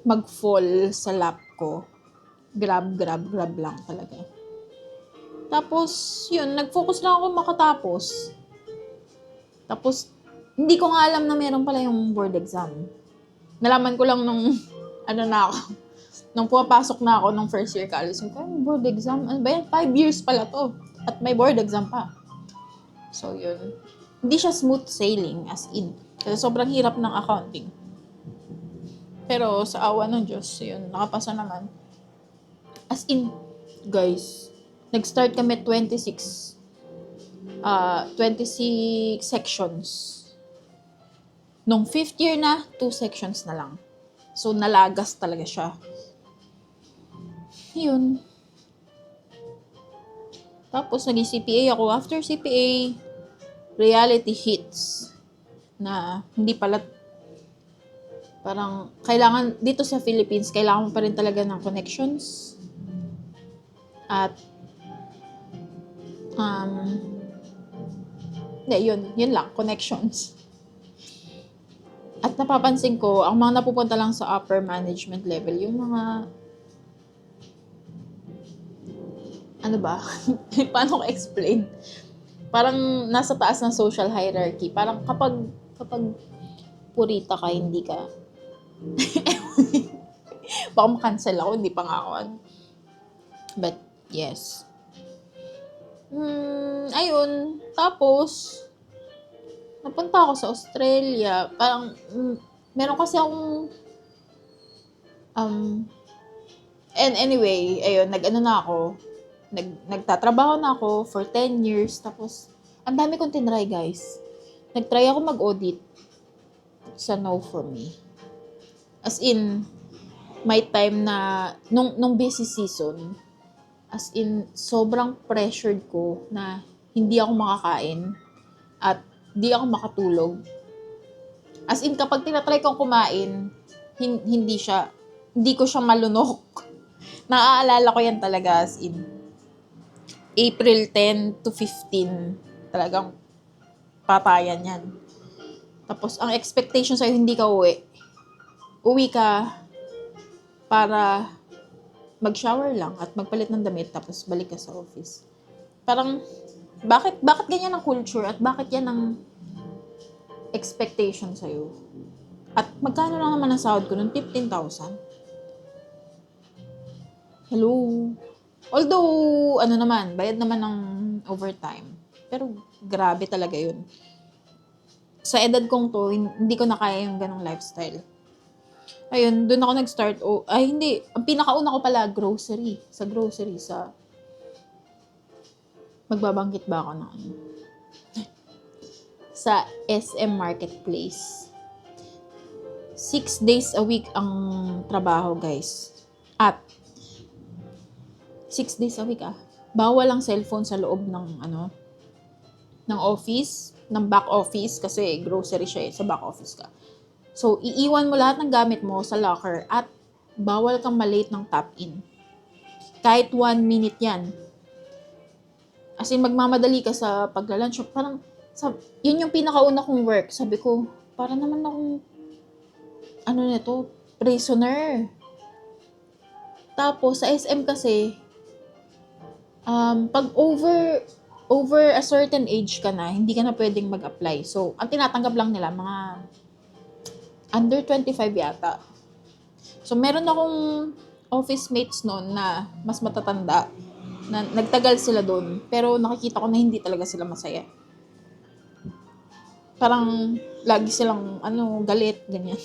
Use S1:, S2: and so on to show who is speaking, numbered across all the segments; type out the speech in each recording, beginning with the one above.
S1: mag-fall sa lap ko. Grab lang talaga. Tapos, yun, nag-focus lang ako makatapos. Tapos, hindi ko nga alam na meron pala yung board exam. Nalaman ko lang nung, nung pumapasok na ako nung first year college. So, board exam? Ano ba yan? 5 years pala to. At may board exam pa. So, yun. Hindi siya smooth sailing, as in. Kasi sobrang hirap ng accounting. Pero, sa awa ng Diyos, yun, nakapasa naman. As in, guys, nag-start kami 26 sections. Nung 5th year na, 2 sections na lang. So, nalagas talaga siya. Yun. Tapos, naging CPA ako. After CPA, reality hits na hindi pala parang kailangan, dito sa Philippines, kailangan mo pa rin talaga ng connections. At, yun lang, connections. At napapansin ko, ang mga napupunta lang sa upper management level, yung mga, ano ba? Paano ko explain? Parang nasa taas ng social hierarchy. Parang kapag purita ka, hindi ka, baka makancel ako, hindi pa nga ako. But, yes. Ayun. Tapos, napunta ako sa Australia. Parang, meron kasi akong, and anyway, ayun, nagtatrabaho na ako for 10 years. Tapos, ang dami kong tinry, guys. Nagtry ako mag-audit sa No For Me. As in, may time na, nung busy season, as in, sobrang pressured ko na hindi ako makakain at hindi ako makatulog. As in, kapag tinatry kong kumain, hindi ko siya malunok. Naaalala ko yan talaga, as in, April 10 to 15, talagang patayan yan. Tapos, ang expectation sa'yo, hindi ka uwi. Uwi ka para mag-shower lang at magpalit ng damit, tapos balik ka sa office. Parang, bakit ganyan ang culture at bakit yan ang expectation sa'yo? At magkano lang naman ang sahod ko nun? 15,000. Hello? Although, bayad naman ng overtime. Pero, grabe talaga yun. Sa edad kong to, hindi ko na kaya yung ganong lifestyle. Ayun, doon ako nag-start. Hindi. Ang pinakauna ko pala, grocery. Magbabanggit ba ako ng ano? Sa SM Marketplace. 6 days a week ang trabaho, guys. At 6 days a week bawal ang cellphone sa loob ng office, ng back office, kasi grocery siya sa back office ka. So, iiwan mo lahat ng gamit mo sa locker at bawal kang malate ng tap-in. Kahit 1 minute yan. As in, magmamadali ka sa pagla-lunch. Parang, yun yung pinakauna kong work. Sabi ko, para naman akong, prisoner. Tapos, sa SM kasi, pag over a certain age ka na, hindi ka na pwedeng mag-apply. So, ang tinatanggap lang nila, mga under 25 yata. So, meron akong office mates noon na mas matatanda, na nagtagal sila doon. Pero nakikita ko na hindi talaga sila masaya. Parang lagi silang galit, ganyan.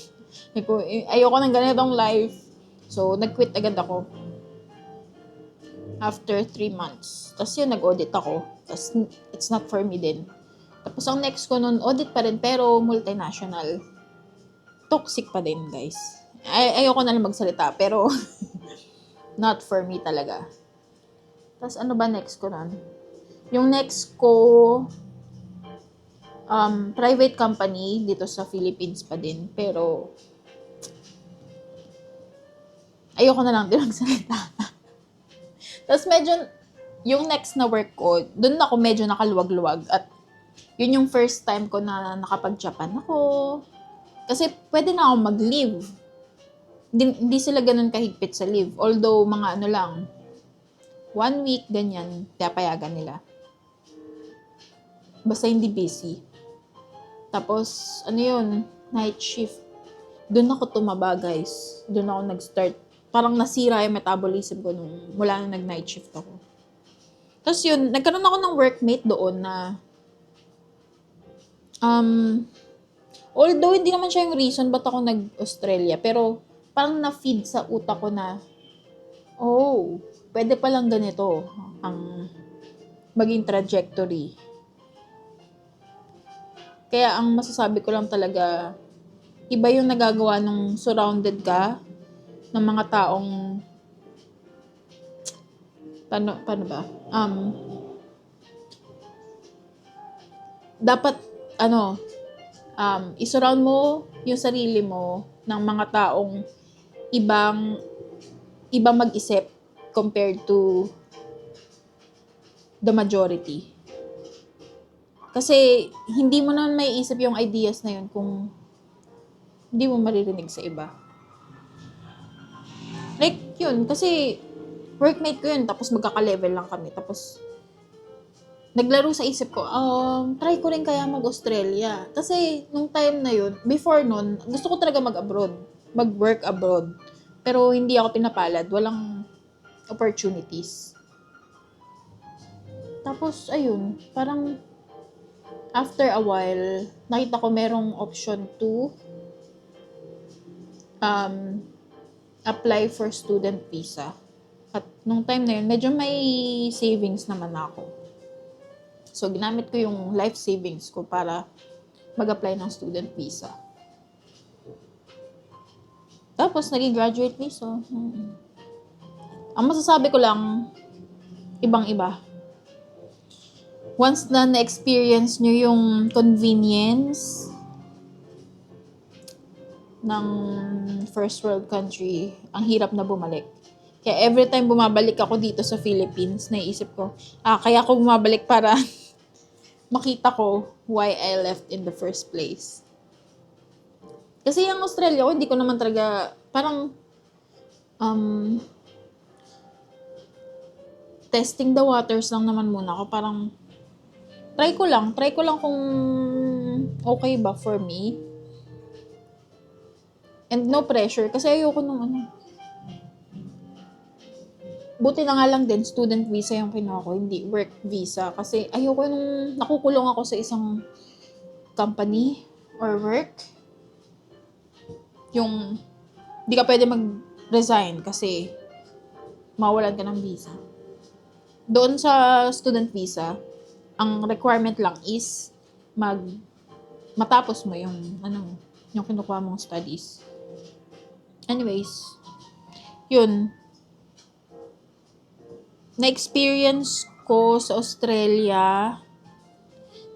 S1: Ayoko ng ganitong life. So, nag-quit agad ako. After 3 months. Tapos yun, nag-audit ako. Tapos, it's not for me din. Tapos, ang next ko nun, audit pa rin, pero multinational. Toxic pa din, guys. Ayoko na lang magsalita, pero not for me talaga. Tapos, ano ba next ko nun? Yung next ko, private company dito sa Philippines pa din, pero ayoko na lang din magsalita. Tapos medyo, yung next na work ko, doon ako medyo nakaluwag-luwag. At yun yung first time ko na nakapag-Japan ako. Kasi pwede na ako mag-leave. Hindi sila ganun kahigpit sa leave. Although, mga ano lang, 1 week, ganyan, papayagan nila. Basta hindi busy. Tapos, ano yun, night shift. Doon ako tumaba, guys. Doon ako nag-start. Parang nasira yung metabolism ko mula nung nag-night shift ako. Tapos yun, nagkaroon ako ng workmate doon na although hindi naman siya yung reason ba't ako nag-Australia, pero parang na-feed sa utak ko na, oh, pwede palang ganito ang maging trajectory. Kaya ang masasabi ko lang talaga, iba yung nagagawa nung surrounded ka ng mga taong, paano ba? Dapat, isurround mo yung sarili mo ng mga taong ibang mag-isip compared to the majority. Kasi hindi mo naman may isip yung ideas na yun kung hindi mo maririnig sa iba. Like yun, kasi workmate ko yun, tapos magkaka-level lang kami. Tapos naglaro sa isip ko, try ko rin kaya mag-Australia. Kasi nung time na yun, before nun, gusto ko talaga mag-abroad. Mag-work abroad. Pero hindi ako pinapalad. Walang opportunities. Tapos, ayun, parang after a while, nakita ko merong option to apply for student visa. At nung time na yun, medyo may savings naman ako. So, ginamit ko yung life savings ko para mag-apply ng student visa. Tapos, naging graduate visa. Ang masasabi ko lang, ibang-iba. Once na na-experience nyo yung convenience ng first world country, ang hirap na bumalik. Kaya every time bumabalik ako dito sa Philippines, naiisip ko, kaya ako bumabalik para makita ko why I left in the first place. Kasi yung Australia ko, hindi ko naman talaga, parang, testing the waters lang naman muna ako. Parang, try ko lang kung okay ba for me. And no pressure, kasi ayoko nung buti na nga lang din, student visa yung kinuha ko, hindi work visa. Kasi ayoko nung nakukulong ako sa isang company or work. Yung, di ka pwede mag-resign kasi mawalan ka ng visa. Doon sa student visa, ang requirement lang is matapos mo yung kinukuha mong studies. Anyways, yun. Na-experience ko sa Australia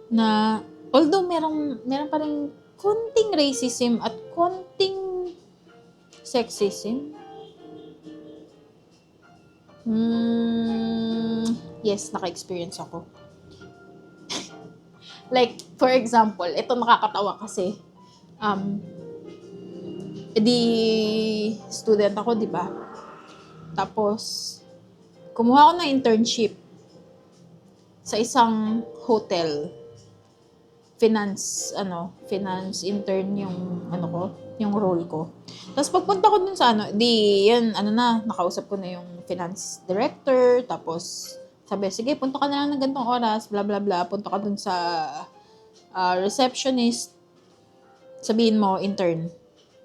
S1: na although meron pa rin konting racism at konting sexism. Yes, naka-experience ako. Like, for example, ito nakakatawa kasi, student ako, di ba? Tapos, kumuha ako ng internship sa isang hotel. Finance intern yung role ko. Tapos pagpunta ko dun sa nakausap ko na yung finance director, tapos sabi, sige, punta ka na lang ng ganitong oras, bla bla bla, punta ka dun sa receptionist, sabihin mo, intern.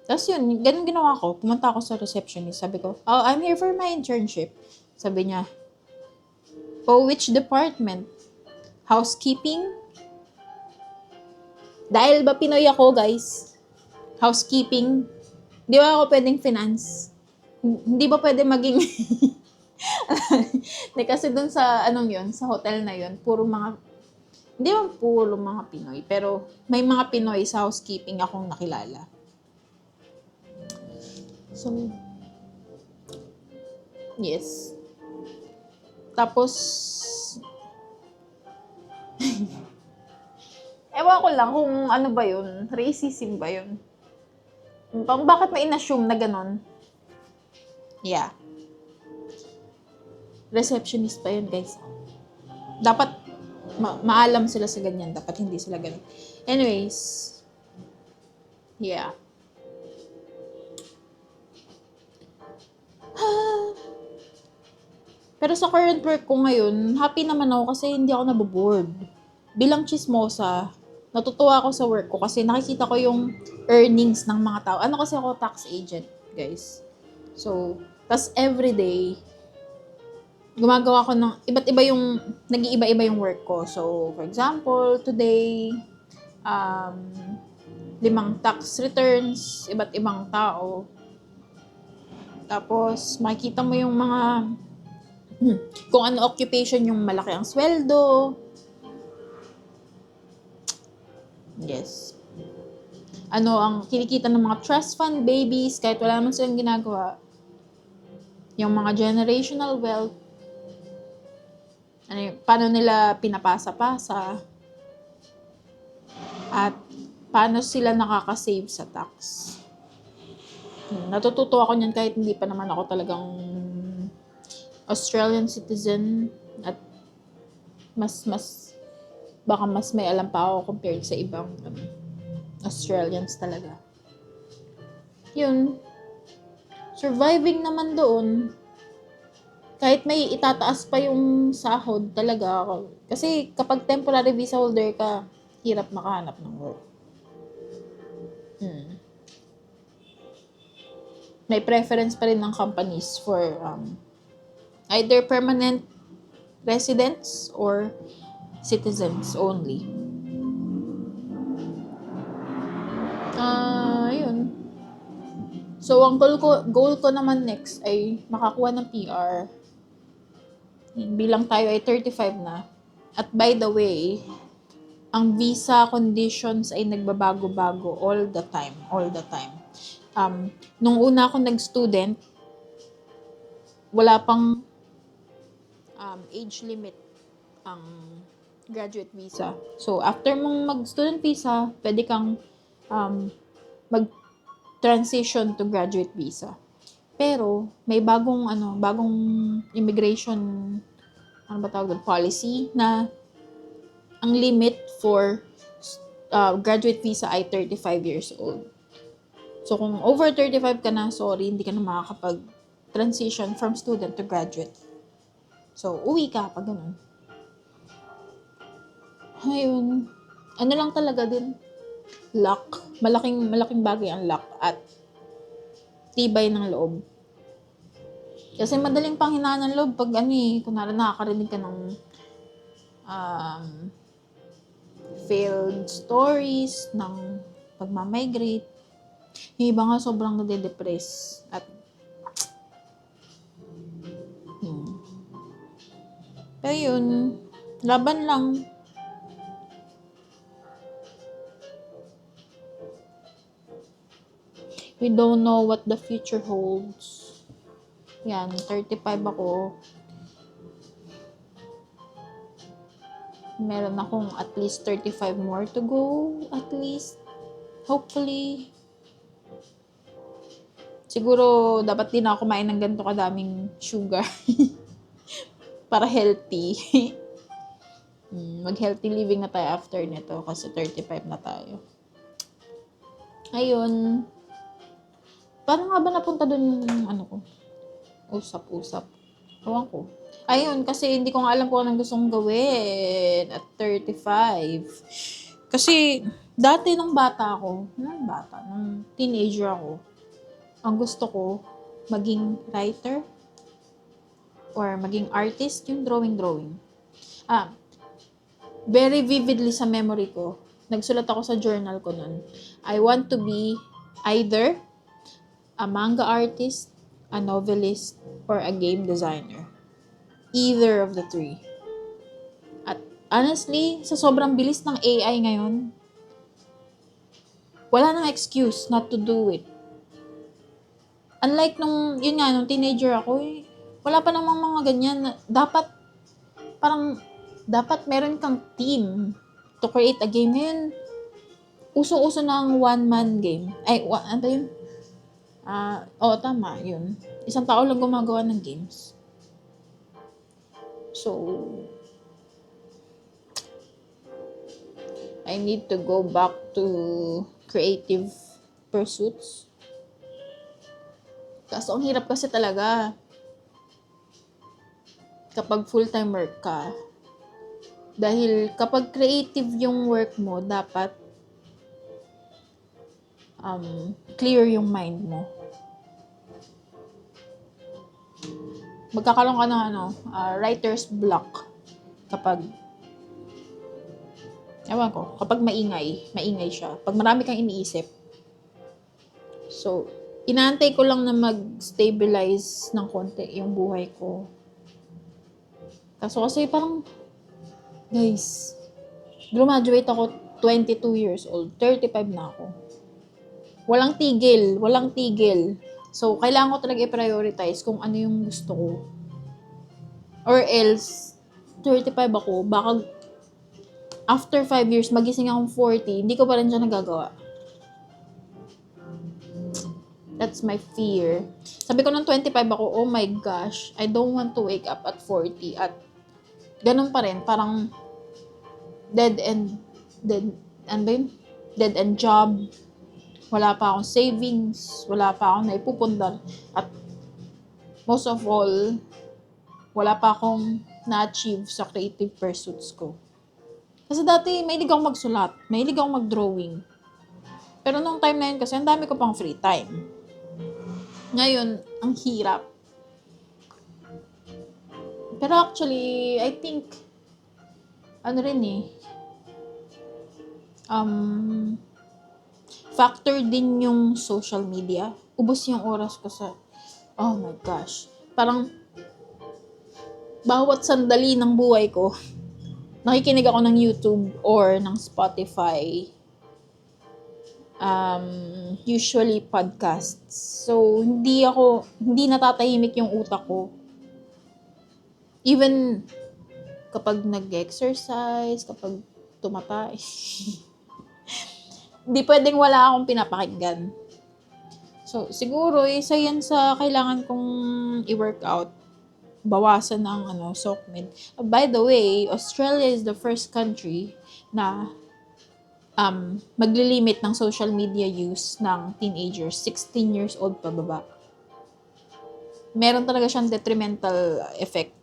S1: Tapos yun, ganun ginawa ko, pumunta ako sa receptionist, sabi ko, I'm here for my internship. Sabi niya, which department? Housekeeping? Dahil ba Pinoy ako, guys? Housekeeping. Di ba ako pwedeng finance? Hindi ba pwede maging... kasi dun sa, sa hotel na yun, hindi ba puro mga Pinoy, pero may mga Pinoy sa housekeeping akong nakilala. So, yes. Tapos, ewan ko lang kung ano ba yun, racism ba yun. Bakit may in-assume na ganon? Yeah. Receptionist pa yun, guys. Dapat maalam sila sa ganyan. Dapat hindi sila ganun. Anyways. Yeah. Pero sa current work ko ngayon, happy naman ako kasi hindi ako naboboard. Bilang chismosa, natutuwa ako sa work ko kasi nakikita ko yung earnings ng mga tao. Ano kasi ako, tax agent, guys. So, tas everyday, gumagawa ko ng iba't iba yung, nag-iiba-iba yung work ko. So, for example, today, 5 tax returns, iba't ibang tao. Tapos, makikita mo yung mga, kung ano occupation yung malaki ang sweldo. Yes. Ano ang kinikita ng mga trust fund babies, kahit wala naman silang ginagawa. Yung mga generational wealth. Paano nila pinapasa-pasa. At paano sila nakaka-save sa tax. Natututo ako niyan kahit hindi pa naman ako talagang Australian citizen at baka mas may alam pa ako compared sa ibang Australians talaga. Yun. Surviving naman doon. Kahit may itataas pa yung sahod talaga ako. Kasi kapag temporary visa holder ka, hirap makahanap ng work. May preference pa rin ng companies for either permanent residents or citizens only. Yun. So, ang goal ko naman next ay makakuha ng PR. Bilang tayo ay 35 na. At by the way, ang visa conditions ay nagbabago-bago all the time. Nung una ako nag-student, wala pang age limit ang graduate visa. So, after mong mag-student visa, pwede kang mag-transition to graduate visa. Pero, may bagong immigration, policy na ang limit for graduate visa ay 35 years old. So, kung over 35 ka na, sorry, hindi ka na makakapag-transition from student to graduate. So, uwi ka pag ganun. Ayun. Ano lang talaga din? Luck. Malaking bagay ang luck at tibay ng loob. Kasi madaling panghinaan ng loob pag kunwari nakakarinig ka ng failed stories ng pagmamigrate. Yung iba nga sobrang nade-depress at pero yun, laban lang. We don't know what the future holds. Yan, 35 ako. Meron akong at least 35 more to go. At least. Hopefully. Siguro, dapat din ako kumain ng ganito kadaming sugar. Para healthy. Mag-healthy living na tayo after nito kasi 35 na tayo. Ayun. Paano nga ba napunta dun yung ko? Usap-usap. Ewan ko. Ayun, kasi hindi ko nga alam kung anong gusto kong gawin at 35. Kasi, dati nung nung teenager ako, ang gusto ko, maging writer or maging artist, yung drawing. Very vividly sa memory ko, nagsulat ako sa journal ko nun, I want to be either a manga artist, a novelist, or a game designer. Either of the three. At honestly, sa sobrang bilis ng AI ngayon, wala nang excuse not to do it. Unlike nung teenager ako, wala pa namang mga ganyan. Dapat meron kang team to create a game. Ngayon, uso-uso na ang one-man game. Oo, tama, yun. Isang tao lang gumagawa ng games. So, I need to go back to creative pursuits. Kaso ang hirap kasi talaga kapag full-time work ka. Dahil kapag creative yung work mo, dapat clear yung mind mo. Magkakaroon ka ng writer's block kapag kapag maingay siya. Pag marami kang iniisip. So, inaantay ko lang na mag-stabilize ng konti yung buhay ko. Kaso kasi parang, guys, graduate ako 22 years old, 35 na ako. Walang tigil. So, kailangan ko talaga i-prioritize kung ano yung gusto ko. Or else, 35 ako, baka after 5 years, magising akong 40, hindi ko pa rin siya nagagawa. That's my fear. Sabi ko nung 25 ako, oh my gosh, I don't want to wake up at 40. At ganun pa rin, parang dead end job. Wala pa akong savings, wala pa akong naipupundar. At most of all, wala pa akong na-achieve sa creative pursuits ko. Kasi dati, mahilig akong magsulat, mahilig akong mag-drawing. Pero nung time na yun kasi, ang dami ko pang free time. Ngayon, ang hirap. Pero actually, I think, factor din yung social media. Ubos yung oras ko sa, oh my gosh. Parang, bawat sandali ng buhay ko, nakikinig ako ng YouTube or ng Spotify. Usually podcasts. So, hindi natatahimik yung utak ko. Even kapag nag-exercise, kapag tumatay, hindi pwedeng wala akong pinapakinggan. So, siguro, isa yan sa kailangan kong i-workout. Bawasan ng SOCMED. By the way, Australia is the first country na maglilimit ng social media use ng teenagers, 16 years old pababa. Meron talaga siyang detrimental effect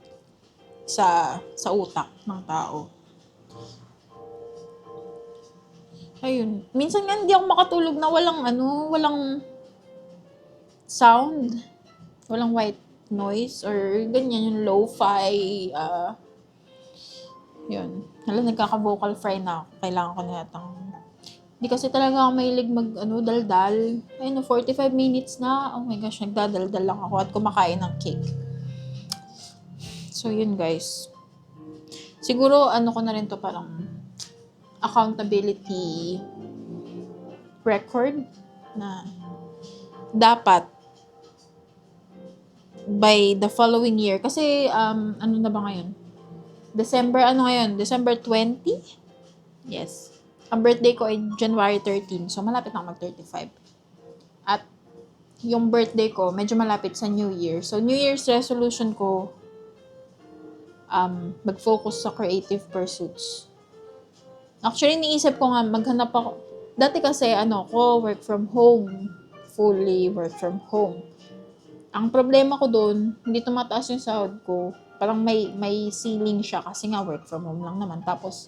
S1: sa utak ng tao. Ayun. Minsan nga hindi ako makatulog na walang sound, walang white noise or ganyan yung lo-fi. Yun. Nagkaka-vocal fry na ako. Kailangan ko na yatang. Hindi kasi talaga ako mahilig daldal. Ayun, 45 minutes na. Oh my gosh, nagdadaldal lang ako at kumakain ng cake. So, yun guys. Siguro, ko na rin to parang accountability record na dapat by the following year. Kasi, na ba ngayon? December 20? Yes. Ang birthday ko ay January 13. So, malapit na mag-35. At yung birthday ko, medyo malapit sa New Year. So, New Year's resolution ko, mag-focus sa creative pursuits. Actually, niisip ko nga, maghanap ako. Dati kasi, work from home. Fully work from home. Ang problema ko doon, hindi tumataas yung sahod ko. Parang may ceiling siya kasi nga work from home lang naman. Tapos,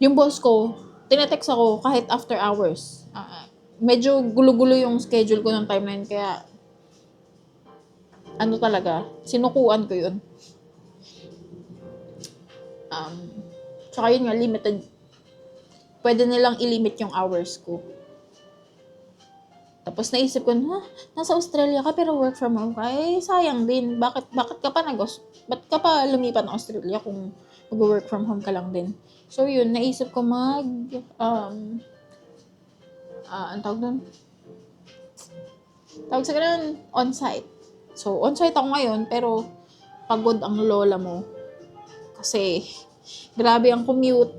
S1: yung boss ko, tinetext ako kahit after hours. Medyo gulo-gulo yung schedule ko ng time na yun. Kaya, talaga, sinukuan ko yun. Tsaka yun nga, limited. Pwede nilang ilimit yung hours ko. Tapos naisip ko, nasa Australia ka pero work from home ka, sayang din. Bakit ba't ka pa lumipat ng Australia kung mag-work from home ka lang din? So yun, naisip ko ang tawag doon? Tawag sa ganun, on-site. So, on-site ako ngayon, pero pagod ang lola mo. Kasi, grabe ang commute.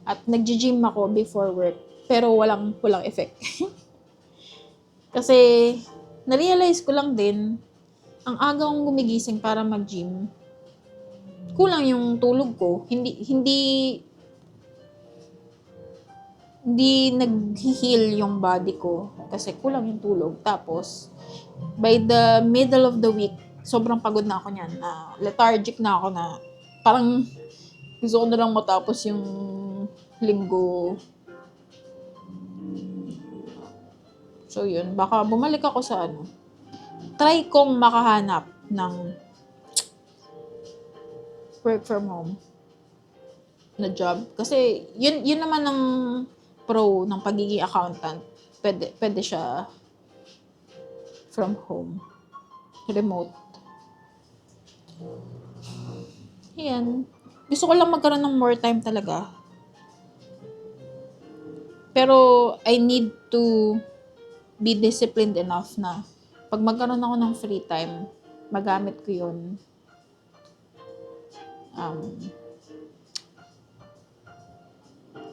S1: At nag-gym ako before work. Pero walang effect. Kasi, na-realize ko lang din, ang aga kong gumigising para mag-gym, kulang yung tulog ko. Hindi nag-heal yung body ko kasi kulang yung tulog. Tapos, by the middle of the week, sobrang pagod na ako niyan. Lethargic na ako na parang gusto ko na lang matapos yung linggo. So, yun. Baka bumalik ako sa try kong makahanap ng work from home na job. Kasi, yun naman ang pro ng pagiging accountant. Pwede siya from home. Remote. Yan. Gusto ko lang magkaroon ng more time talaga. Pero, I need to be disciplined enough na pag magkaroon ako ng free time, magamit ko yun.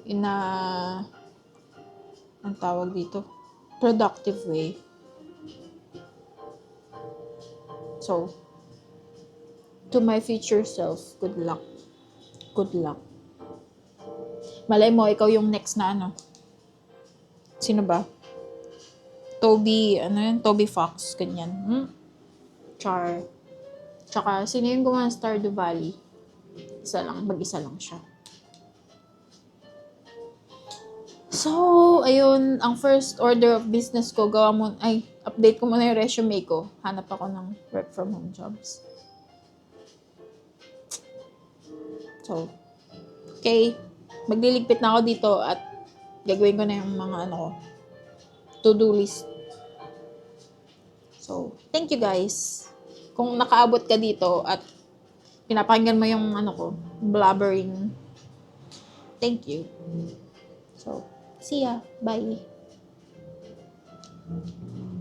S1: In a, ang tawag dito, productive way. So, to my future self, good luck. Good luck. Malay mo, ikaw yung next na Sino ba? Toby Fox, ganyan. Char. Tsaka, sino yung gumawa ng Stardew Valley? Mag-isa lang siya. So, ayun, ang first order of business ko, update ko muna yung resume ko. Hanap ako ng work from home jobs. So, okay, magliligpit na ako dito at gagawin ko na yung mga to-do list. So, thank you guys. Kung nakaabot ka dito at pinapakinggan mo yung blabbering, thank you. So, see ya. Bye.